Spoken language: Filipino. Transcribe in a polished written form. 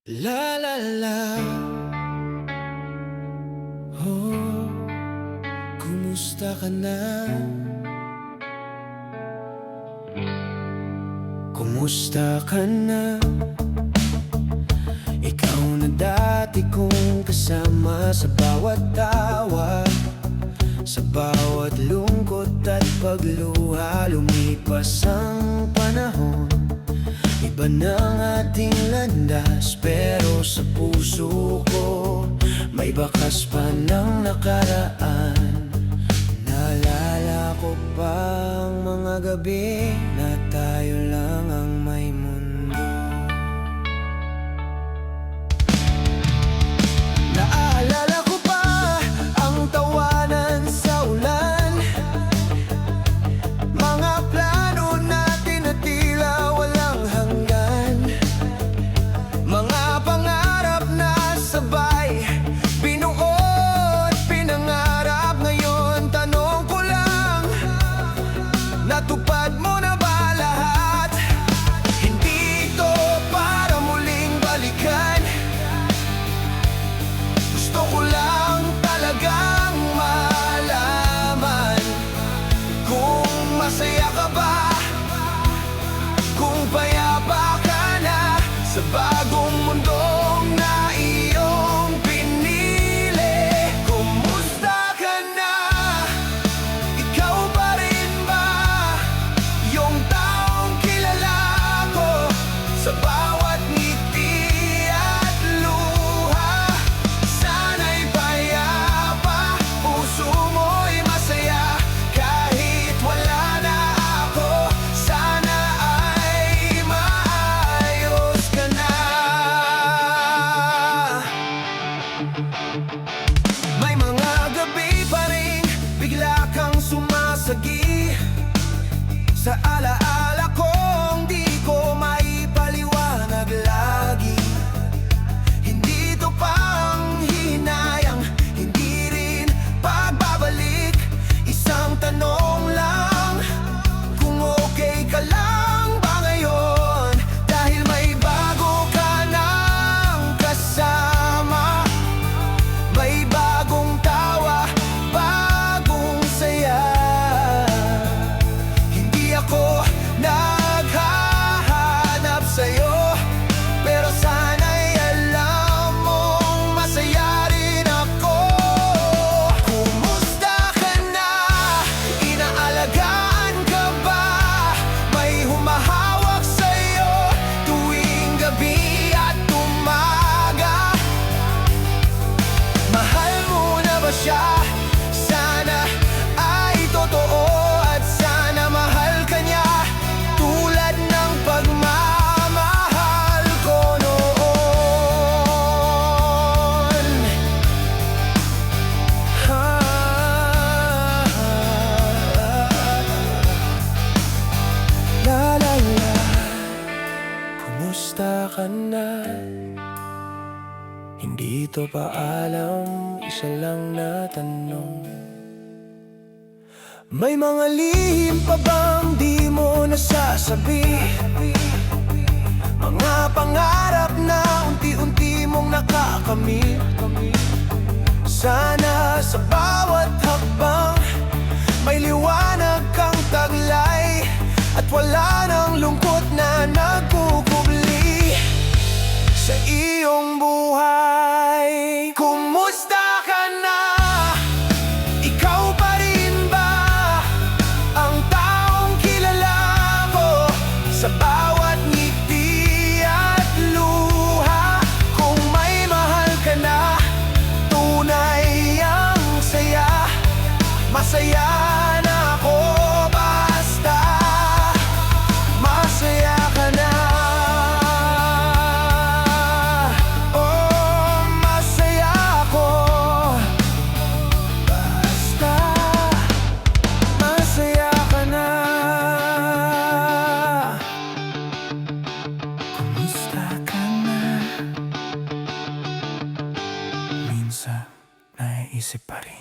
La la la. Oh, kumusta ka na? Kumusta ka na? Ikaw na dati kong kasama sa bawat tawa, sa bawat lungkot at pagluha. Lumipas ang panahon, iba ng ating landas, pero sa puso ko may bakas pa ng nakaraan. Naalala ko pa ang mga gabi na tayo lang ang may mundo. Naalala ko pa ang tawanan sa ulan, mga plano natin na tila walang hanggan, mga pangarap na sabay binuo at pinangarap. Ngayon tanong ko lang, natupad mo na ba lahat? Hindi ito para muling balikan, gusto ko lang talagang malaman kung masaya ka ba, kung payapa ka na sa bagong mundong na iyong pinili. Kumusta ka na? Ikaw pa rin ba yung taong kilala ko sa bawat ngiti at luha? Sana'y payapa, puso mo'y masaya kahit wala na ako. Sana ay maayos ka na. May mga gabi pa rin bigla kang sumasagi sa alaala kong di ko maipaliwanag lagi. Hindi ito pang hinayang, hindi rin pagbabalik. Isang tanong lang, kung okay ka lang ba ngayon? Dahil may bago ka ng kasama, may bagong tawa, bagong saya. Hindi ako naghahanap sa'yo, pero sana'y alam mong masaya rin ako. Kumusta ka na? Inaalagaan ka ba? May humahawak sa'yo tuwing gabi at umaga? Mahal mo na ba siya? Sana ay totoo, at sana mahal ka niya tulad ng pagmamahal ko noon. La la la. Kumusta ka na? Hindi ito paalam, isa lang na tanong. May mga lihim pa bang di mo nasasabi? Mga pangarap na unti-unti mong nakakamit. Sana sa bawat hakbang may liwanag kang taglay, at wala nang lungkot na nagkukubli sa iyong buhay. Kumusta ka na? Ikaw pa rin ba ang taong kilala ko sa bawat ngiti at luha? Kung may mahal ka na, tunay ang saya. Masaya na ako basta masaya ka na. Oh, masaya ako basta masaya ka na. Kumusta ka na? Minsan naiisip pa rin